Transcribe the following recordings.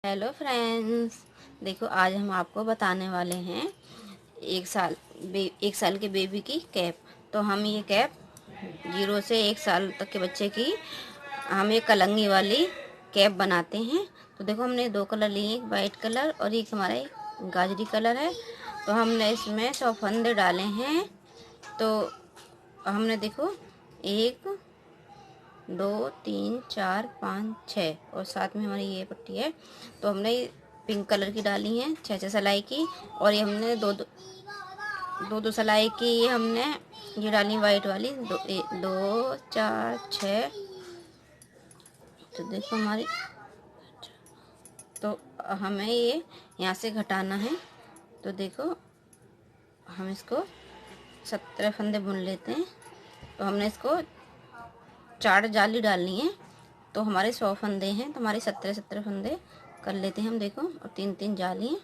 Hello friends, देखो आज हम आपको बताने वाले हैं एक साल के बेबी की कैप। तो हम ये कैप 0 से 1 साल तक के बच्चे की हम एक कलंगी वाली कैप बनाते हैं। तो देखो हमने 2 कलर लिए, एक वाइट कलर और एक हमारा एक गाजरी कलर है। तो हमने इसमें 100 फंदे डाले हैं। तो हमने देखो 1 2 3 4 5 6 और साथ में हमारी ये पट्टी है। तो हमने पिंक कलर की डाली है 6 सिलाई की, और ये हमने दो सिलाई की ये हमने ये डाली वाइट वाली 2 4 6। तो देखो हमारी, तो हमें ये यहाँ से घटाना है। तो देखो हम इसको 17 फंदे बुन लेते हैं। तो हमने इसको 4 जाली डालनी है। तो हमारे 100 फंदे हैं, तो हमारे 17 फंदे कर लेते हैं हम। देखो और 3 जाली,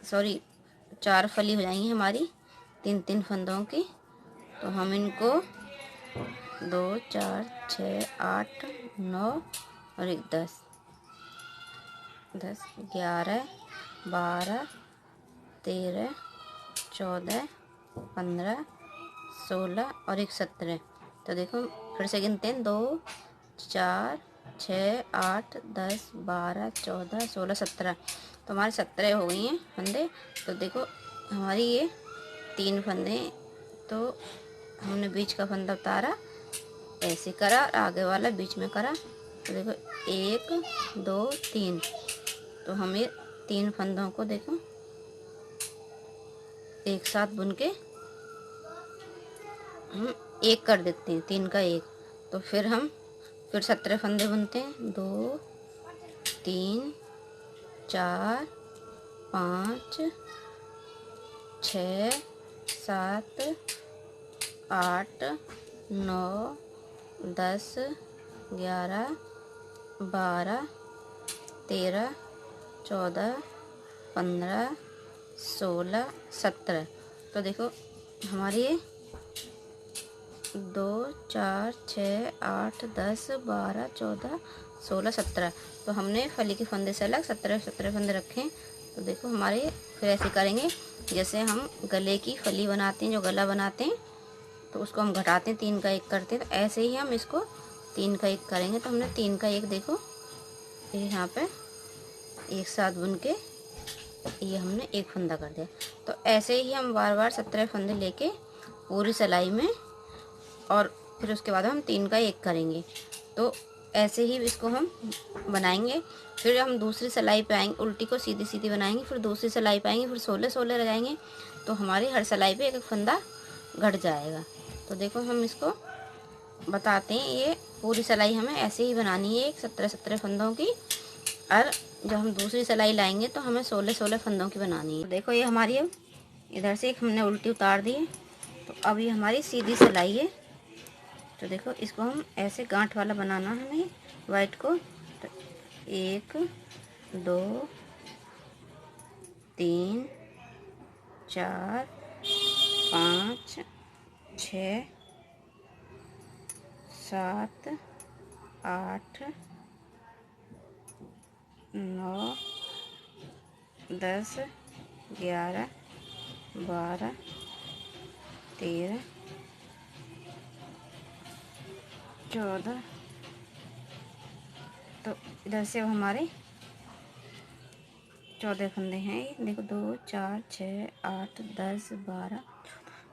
सॉरी 4 फली हो जाएंगी हमारी 3 फंदों की। तो हम इनको 2 4 6 8 9 और एक 10 11 12 13 14 15 16 और एक 17। तो देखो फिर से गिनते हैं, 2 4 6 8 10 12 14 16 17। तो हमारे 17 हो गई हैं फंदे। तो देखो हमारी ये 3 फंदे, तो हमने बीच का फंदा उतारा, ऐसे करा और आगे वाला बीच में करा। तो देखो 1 2 3। तो हम ये 3 फंदों को देखो एक साथ बुन के हम एक कर देते हैं, 3 का 1। तो फिर 17 फंदे बुनते हैं, 2 3 4 5 6 7 8 9 10 11 12 13 14 15 16 17। तो देखो हमारी ये 2 4 6 8 10 12 14 16 17। तो हमने फली के फंदे से अलग 17 फंदे रखे। तो देखो हमारे फिर ऐसे करेंगे जैसे हम गले की फली बनाते हैं, जो गला बनाते हैं तो उसको हम घटाते हैं, 3 का 1 करते हैं। तो ऐसे ही हम इसको 3 का 1 करेंगे। तो हमने 3 का 1 देखो ये यहाँ पे एक साथ बुन के ये हमने एक फंदा कर दिया। तो ऐसे ही हम बार बार 17 फंदे लेके पूरी सिलाई में, और फिर उसके बाद हम 3 का 1 करेंगे। तो ऐसे ही इसको हम बनाएंगे। फिर हम दूसरी सिलाई पे आएंगे, उल्टी को सीधी सीधी बनाएंगे, फिर दूसरी सिलाई पे आएंगे, फिर 16 रह जाएंगे। तो हमारी हर सिलाई पे एक एक फंदा घट जाएगा। तो देखो हम इसको बताते हैं, ये पूरी सिलाई हमें ऐसे ही बनानी है, एक 17 फंदों की। और जब हम दूसरी सिलाई लाएंगे तो हमें 16 फंदों की बनानी है। तो देखो ये हमारी अब इधर से एक हमने उल्टी उतार दी है। तो अब ये हमारी सीधी सिलाई है। तो देखो इसको हम ऐसे गांठ वाला बनाना है हमें वाइट को। तो 1 2 3 4 5 6 7 8 9 10 11 12 13 14। तो इधर से हमारे 14 फंदे हैं। ये देखो 2 4 6 8 10 12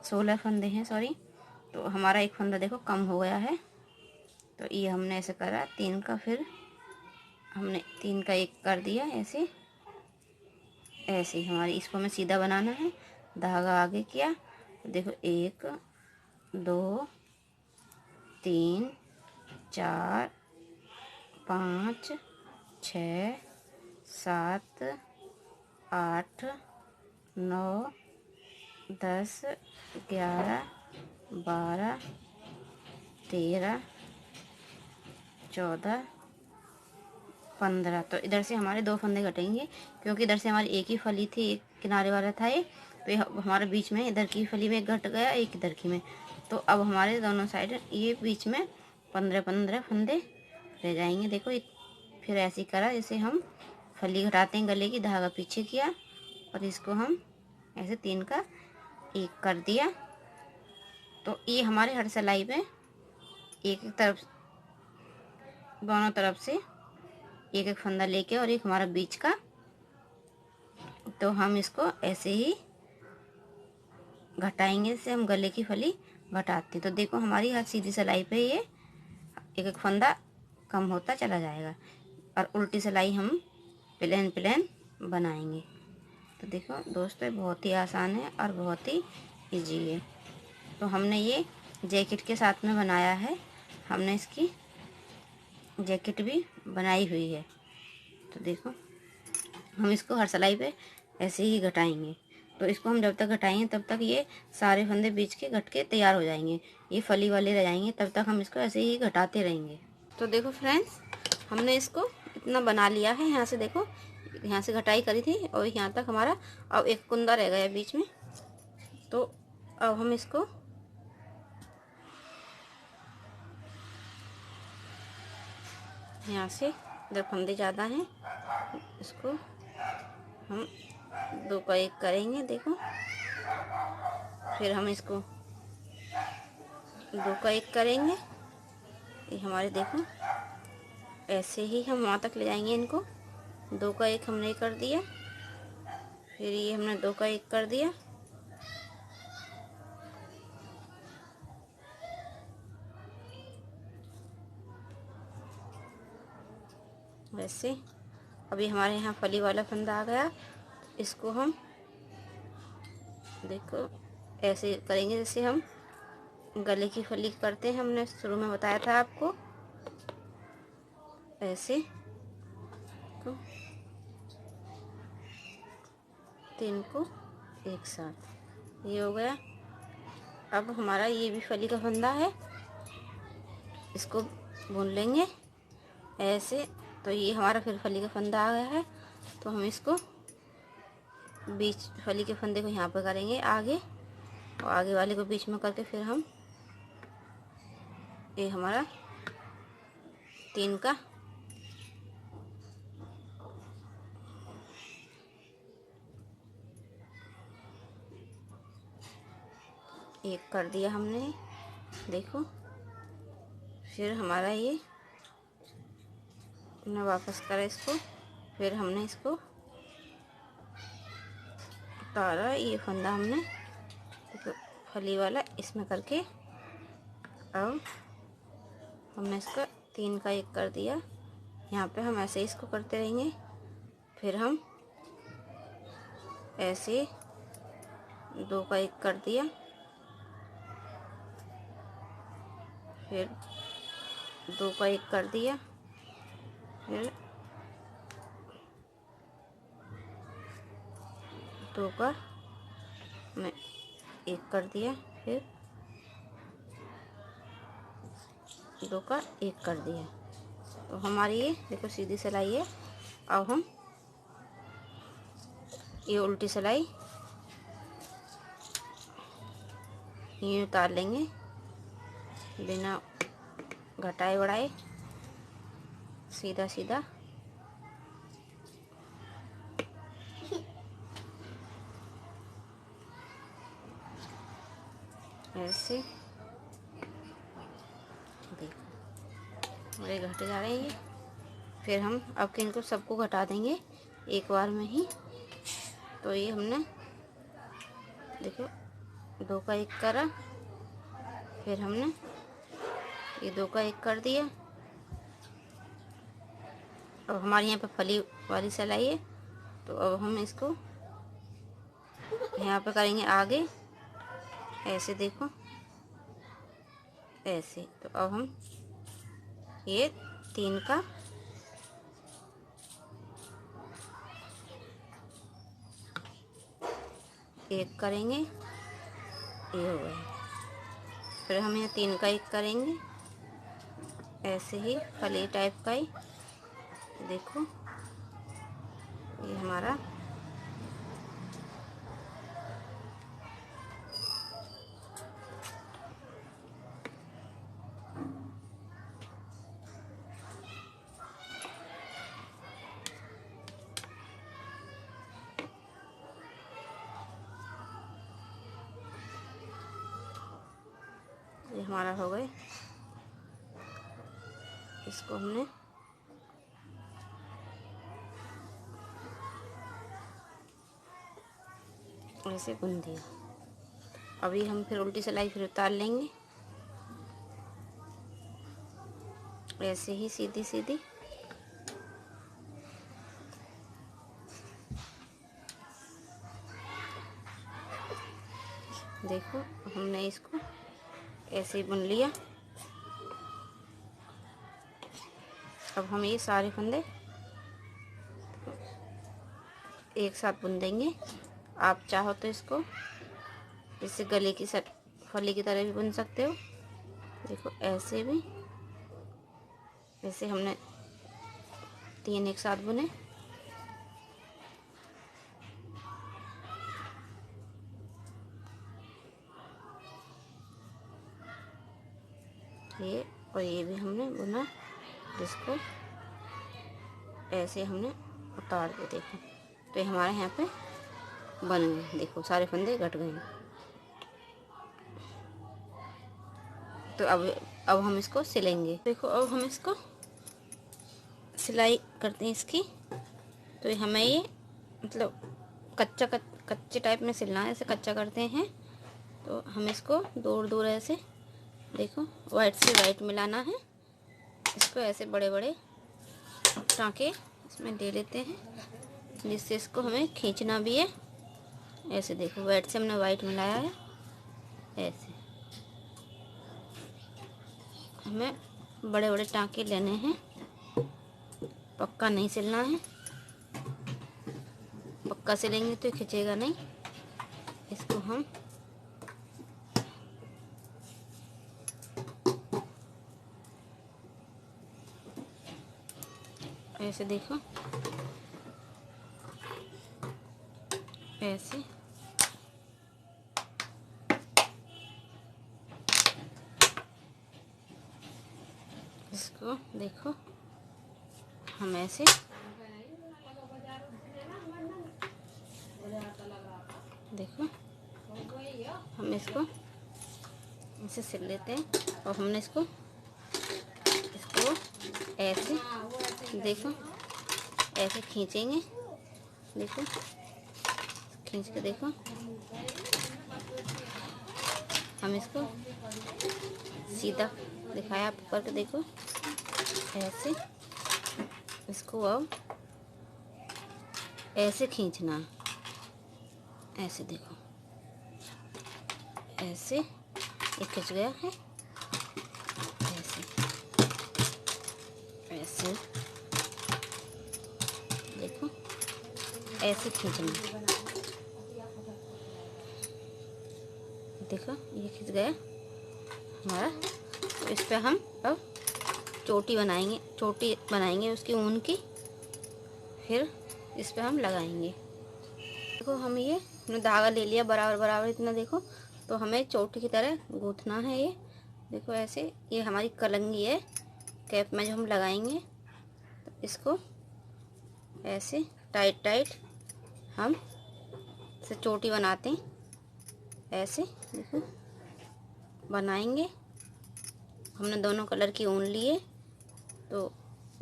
16 फंदे हैं, सॉरी। तो हमारा एक फंदा देखो कम हो गया है। तो ये हमने ऐसे करा 3 का, फिर हमने 3 का 1 कर दिया। ऐसे ऐसे ही हमारी इसको हमें सीधा बनाना है, धागा आगे किया। तो देखो 1 2 3 4 5 6 7 8 9 10 11 12 13 14 15। तो इधर से हमारे 2 फंदे घटेंगे, क्योंकि इधर से हमारी एक ही फली थी, एक किनारे वाला था ये। तो ये हमारे बीच में इधर की फली में घट गया, एक इधर की में। तो अब हमारे दोनों साइड ये बीच में 15 फंदे रह जाएंगे। देखो फिर ऐसे ही करा जैसे हम फली घटाते हैं गले की, धागा पीछे किया और इसको हम ऐसे 3 का 1 कर दिया। तो ये हमारे हर सिलाई में एक एक तरफ, दोनों तरफ से एक एक फंदा लेके और एक हमारा बीच का, तो हम इसको ऐसे ही घटाएंगे। इससे हम गले की फली घटाते हैं। तो देखो हमारी हर सीधी सिलाई पे ये एक एक फंदा कम होता चला जाएगा और उल्टी सिलाई हम प्लेन प्लेन बनाएंगे। तो देखो दोस्तों बहुत ही आसान है और बहुत ही इजी है। तो हमने ये जैकेट के साथ में बनाया है, हमने इसकी जैकेट भी बनाई हुई है। तो देखो हम इसको हर सिलाई पे ऐसे ही घटाएंगे। तो इसको हम जब तक घटाएंगे तब तक ये सारे फंदे बीच के घट के तैयार हो जाएंगे, ये फली वाले रह जाएंगे, तब तक हम इसको ऐसे ही घटाते रहेंगे। तो देखो फ्रेंड्स हमने इसको इतना बना लिया है। यहाँ से देखो, यहाँ से घटाई करी थी और यहाँ तक हमारा अब एक कुंदा रह गया बीच में। तो अब हम इसको यहाँ से, इधर फंदे ज़्यादा हैं, इसको हम 2 का 1 करेंगे। देखो फिर हम इसको 2 का 1 करेंगे। ये हमारे देखो ऐसे ही हम वहाँ तक ले जाएंगे इनको। 2 का 1 हमने कर दिया, फिर ये हमने 2 का 1 कर दिया, वैसे। अभी हमारे यहाँ फली वाला फंदा आ गया। इसको हम देखो ऐसे करेंगे जैसे हम गले की फली करते हैं, हमने शुरू में बताया था आपको। ऐसे को 3 को एक साथ, ये हो गया। अब हमारा ये भी फली का फंदा है, इसको बुन लेंगे ऐसे। तो ये हमारा फिर फली का फंदा आ गया है। तो हम इसको बीच फली के फंदे को यहाँ पर करेंगे आगे, और आगे वाले को बीच में करके फिर हम ये हमारा 3 का एक कर दिया हमने। देखो फिर हमारा ये हमने वापस करा इसको, फिर हमने इसको उतारा, ये फंदा हमने फली वाला इसमें करके, अब हमने इसका 3 का 1 कर दिया। यहाँ पे हम ऐसे इसको करते रहेंगे। फिर हम ऐसे 2 का 1 कर दिया, फिर 2 का 1 कर दिया, फिर 2 का मैं 1 कर दिया, फिर 2 का 1 कर दिया। तो हमारी ये देखो सीधी सिलाई है। अब हम ये उल्टी सिलाई ये उतार लेंगे बिना घटाए बढ़ाए, सीधा सीधा। ऐसे देखो मेरे घटे जा रहे हैं ये। फिर हम अब के इनको सबको घटा देंगे एक बार में ही। तो ये हमने देखो 2 का 1 करा, फिर हमने ये 2 का 1 कर दिया। अब हमारे यहाँ पे फली वाली सिलाई है, तो अब हम इसको यहाँ पे करेंगे आगे ऐसे, देखो ऐसे। तो अब हम ये 3 का 1 करेंगे, ये हो गया। फिर हम यहाँ 3 का 1 करेंगे ऐसे ही फली टाइप का ही। देखो ये हमारा हमारा हो गए। इसको हमने ऐसे बुन दिया। अभी हम फिर उल्टी सिलाई फिर उतार लेंगे, ऐसे ही सीधी सीधी। देखो हमने इसको ऐसे ही बुन लिया। अब हम ये सारे फंदे एक साथ बुन देंगे। आप चाहो तो इसको इससे गले की फली की तरह भी बुन सकते हो। देखो ऐसे भी, ऐसे हमने 3 एक साथ बुने। ये और ये भी हमने बुना, जिसको ऐसे हमने उतार के देखो तो ये हमारे यहाँ पे बन गए। देखो सारे फंदे घट गए। तो अब हम इसको सिलेंगे। देखो अब हम इसको सिलाई करते हैं इसकी। तो हमें ये मतलब कच्चे टाइप में सिलना है, ऐसे कच्चा करते हैं। तो हम इसको दूर दूर ऐसे देखो वाइट से वाइट मिलाना है। इसको ऐसे बड़े बड़े टाँके इसमें दे लेते हैं, जिससे इसको हमें खींचना भी है। ऐसे देखो वाइट से हमने वाइट मिलाया है। ऐसे हमें बड़े बड़े टाँके लेने हैं, पक्का नहीं सिलना है। पक्का सिलेंगे तो खींचेगा नहीं। इसको हम ऐसे देखो ऐसे इसको देखो हम ऐसे देखो हम इसको ऐसे सिल लेते हैं। और हमने इसको ऐसे देखो ऐसे खींचेंगे। देखो खींच के देखो हम इसको सीधा दिखाया आप करके देखो। ऐसे इसको अब ऐसे खींचना, ऐसे देखो ऐसे ये खिंच गया है। ऐसे ऐसे देखो ऐसे खींचना। देखो ये खिंच गया हमारा। तो इस पे हम अब चोटी बनाएंगे उसकी ऊन की। फिर इस पे हम लगाएंगे। देखो हम ये हमने धागा ले लिया बराबर बराबर इतना। देखो तो हमें चोटी की तरह गूंथना है ये। देखो ऐसे ये हमारी कलंगी है कैप में जो हम लगाएंगे। तो इसको ऐसे टाइट टाइट हम से चोटी बनाते हैं। ऐसे देखो बनाएंगे। हमने दोनों कलर की ऊन लिए, तो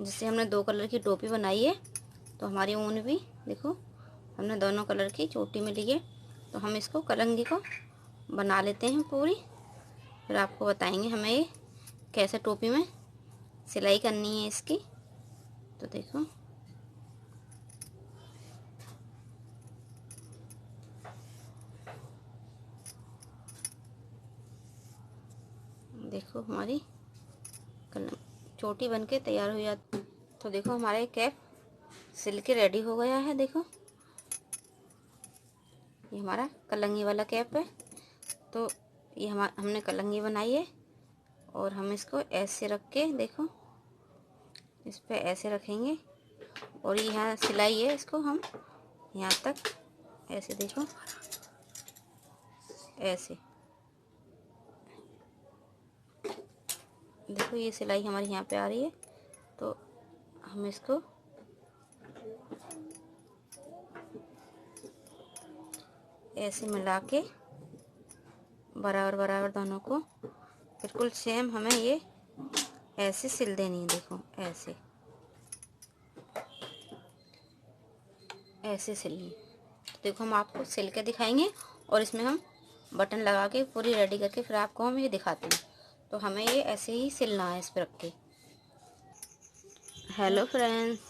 जिससे हमने 2 कलर की टोपी बनाई है। तो हमारी ऊन भी देखो हमने दोनों कलर की चोटी में ली है। तो हम इसको कलंगी को बना लेते हैं पूरी। फिर आपको बताएंगे हमें ये कैसे टोपी में सिलाई करनी है इसकी। तो देखो देखो हमारी चोटी बनके तैयार हो जाती। तो देखो हमारे कैप सिल के रेडी हो गया है। देखो ये हमारा कलंगी वाला कैप है। तो ये हमने कलंगी बनाई है। और हम इसको ऐसे रख के देखो इस पे ऐसे रखेंगे। और ये यहाँ सिलाई है, इसको हम यहाँ तक ऐसे देखो ऐसे देखो ये सिलाई हमारी यहाँ पे आ रही है। तो हम इसको ऐसे मिला के बराबर बराबर दोनों को बिल्कुल सेम हमें ये ऐसे सिल देनी है। देखो ऐसे ऐसे सिलनी। तो देखो हम आपको सिल के दिखाएंगे और इसमें हम बटन लगा के पूरी रेडी करके फिर आपको हम ये दिखाते हैं। तो हमें ये ऐसे ही सिलना है इस पर रख के। हेलो फ्रेंड्स,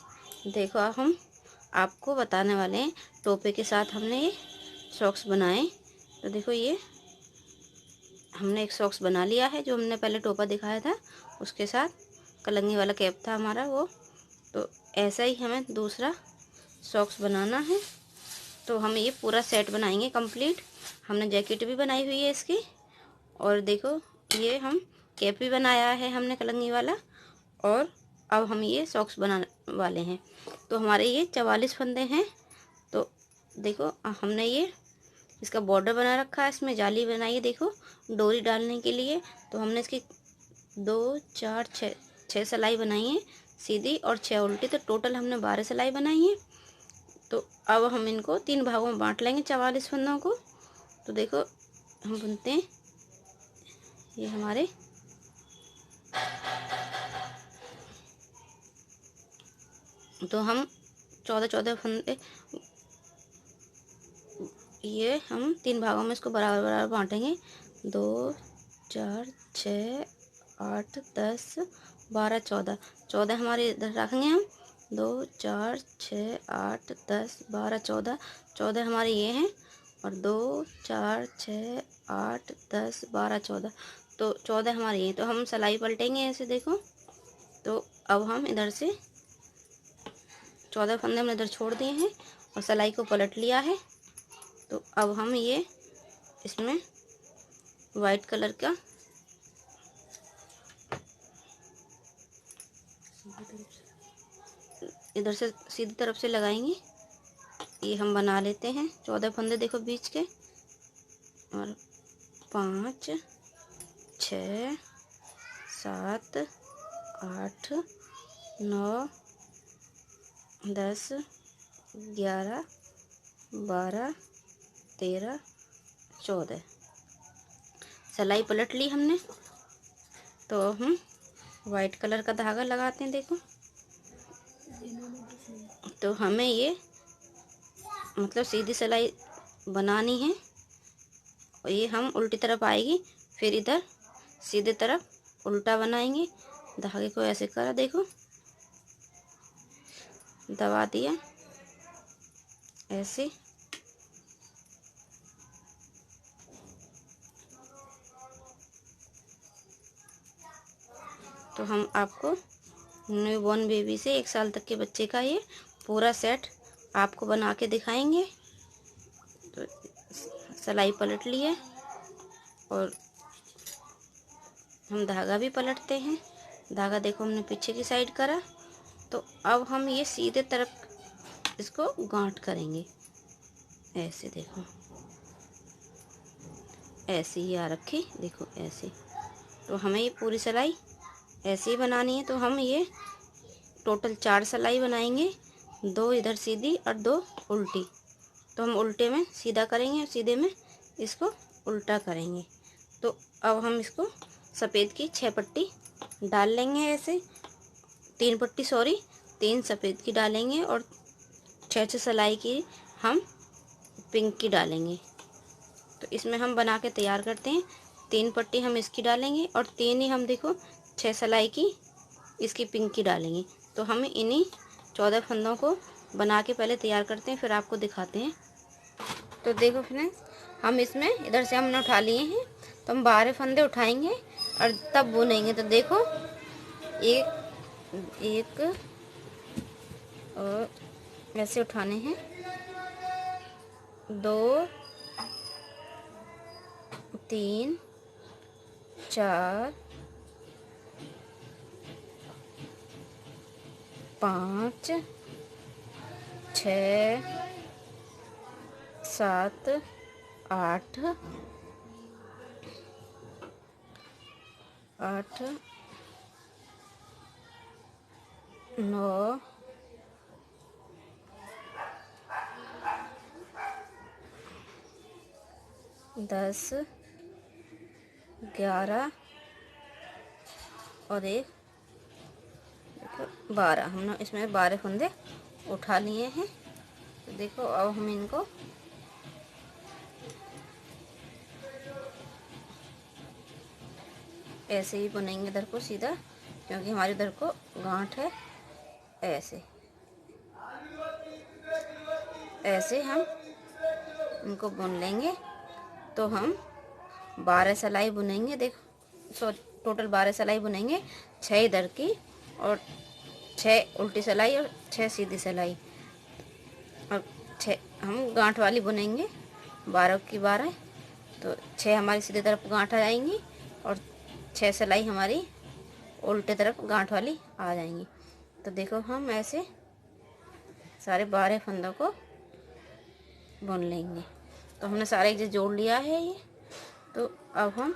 देखो हम आपको बताने वाले हैं टोपे के साथ हमने ये सॉक्स बनाए। तो देखो ये हमने एक सॉक्स बना लिया है, जो हमने पहले टोपा दिखाया था उसके साथ कलंगी वाला कैप था हमारा वो। तो ऐसा ही हमें दूसरा सॉक्स बनाना है। तो हम ये पूरा सेट बनाएंगे कंप्लीट। हमने जैकेट भी बनाई हुई है इसकी, और देखो ये हम कैप भी बनाया है हमने कलंगी वाला, और अब हम ये सॉक्स बनाने वाले हैं। तो हमारे ये 44 फंदे हैं। तो देखो हमने ये इसका बॉर्डर बना रखा है, इसमें जाली बनाई है देखो डोरी डालने के लिए। तो हमने इसकी 2 4 6 सिलाई बनाई है सीधी और 6 उल्टी, तो टोटल हमने 12 सिलाई बनाई है। तो अब हम इनको 3 भागों में बांट लेंगे 44 फंदों को। तो देखो हम बुनते हैं ये हमारे तो हम 14 फंदे, ये हम 3 भागों में इसको बराबर बराबर बांटेंगे। 2 4 6 8 10 12 14 14 हमारे इधर रखेंगे हम। 2 4 6 8 10 12 14 14 हमारे ये हैं, और 2 4 6 8 10 12 14 तो 14 हमारे ये। तो हम सिलाई पलटेंगे ऐसे देखो। तो अब हम इधर से 14 फंदे हमने इधर छोड़ दिए हैं और सिलाई को पलट लिया है। तो अब हम ये इसमें वाइट कलर का इधर से सीधी तरफ से लगाएंगे। ये हम बना लेते हैं 14 फंदे देखो बीच के, और 5 6 7 8 9 10 11 12 13 14 सिलाई पलट ली हमने। तो हम वाइट कलर का धागा लगाते हैं देखो। तो हमें ये मतलब सीधी सिलाई बनानी है, और ये हम उल्टी तरफ आएगी, फिर इधर सीधे तरफ उल्टा बनाएंगे। धागे को ऐसे करा देखो, दबा दिया ऐसे। तो हम आपको न्यू बॉर्न बेबी से 1 साल तक के बच्चे का ये पूरा सेट आपको बना के दिखाएंगे। तो सिलाई पलट ली है और हम धागा भी पलटते हैं। धागा देखो हमने पीछे की साइड करा। तो अब हम ये सीधे तरफ इसको गांठ करेंगे ऐसे देखो, ऐसे ही आ रखी देखो ऐसे। तो हमें ये पूरी सिलाई ऐसे ही बनानी है। तो हम ये टोटल 4 सिलाई बनाएंगे, 2 इधर सीधी और 2 उल्टी। तो हम उल्टे में सीधा करेंगे और सीधे में इसको उल्टा करेंगे। तो अब हम इसको सफ़ेद की 6 पट्टी डाल लेंगे ऐसे, 3 पट्टी सॉरी 3 सफ़ेद की डालेंगे, और 6 सिलाई की हम पिंक की डालेंगे। तो इसमें हम बना के तैयार करते हैं। 3 पट्टी हम इसकी डालेंगे और 3 ही हम देखो 6 सिलाई की इसकी पिंक की डालेंगे। तो हम इन्हीं 14 फंदों को बना के पहले तैयार करते हैं, फिर आपको दिखाते हैं। तो देखो फ्रेंड्स, हम इसमें इधर से हमने उठा लिए हैं, तो हम 12 फंदे उठाएंगे और तब बुनेंगे। तो देखो एक एक और ऐसे उठाने हैं, 2 3 4 5 6 7 8 9 10 11 और एक, देखो 12, हमने इसमें 12 फंदे उठा लिए हैं। तो देखो अब हम इनको ऐसे ही बुनेंगे इधर को सीधा, क्योंकि हमारे इधर को गांठ है। ऐसे ऐसे हम इनको बुन लेंगे। तो हम 12 सिलाई बुनेंगे। देखो टोटल 12 सिलाई बुनेंगे, 6 इधर की और 6 उल्टी सिलाई और 6 सीधी सिलाई, और 6 हम गांठ वाली बुनेंगे 12 की 12। तो 6 हमारी सीधी तरफ गांठ आ जाएंगी और 6 सिलाई हमारी उल्टे तरफ गांठ वाली आ जाएंगी। तो देखो हम ऐसे सारे 12 फंदों को बुन लेंगे। तो हमने सारा एक जगह जोड़ लिया है ये। तो अब हम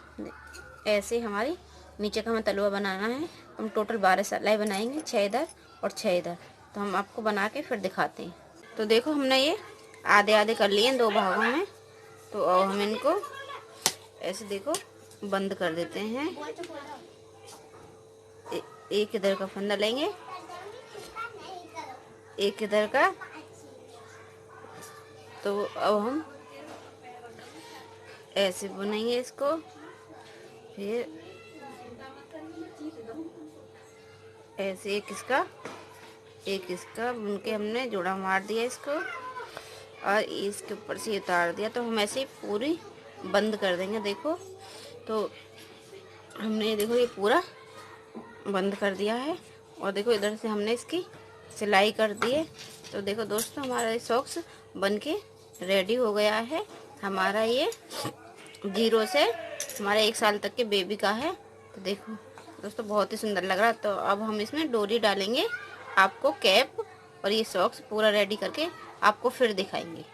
ऐसे हमारी नीचे का हमें तलवा बनाना है। हम टोटल 12 सिलाई बनाएंगे, 6 इधर और 6 इधर। तो हम आपको बना के फिर दिखाते हैं। तो देखो हमने ये आधे आधे कर लिए 2 भागों में। तो अब हम इनको ऐसे देखो बंद कर देते हैं। एक इधर का फंदा लेंगे, एक इधर का। तो अब हम ऐसे बुनेंगे इसको, फिर ऐसे एक इसका बुन के हमने जोड़ा मार दिया इसको और इसके ऊपर से उतार दिया। तो हम ऐसे ही पूरी बंद कर देंगे। देखो तो हमने देखो ये पूरा बंद कर दिया है। और देखो इधर से हमने इसकी सिलाई कर दी है। तो देखो दोस्तों हमारा ये सॉक्स बन के रेडी हो गया है। हमारा ये 0 से हमारे 1 साल तक के बेबी का है। तो देखो दोस्तों बहुत ही सुंदर लग रहा है। तो अब हम इसमें डोरी डालेंगे, आपको कैप और ये सॉक्स पूरा रेडी करके आपको फिर दिखाएंगे।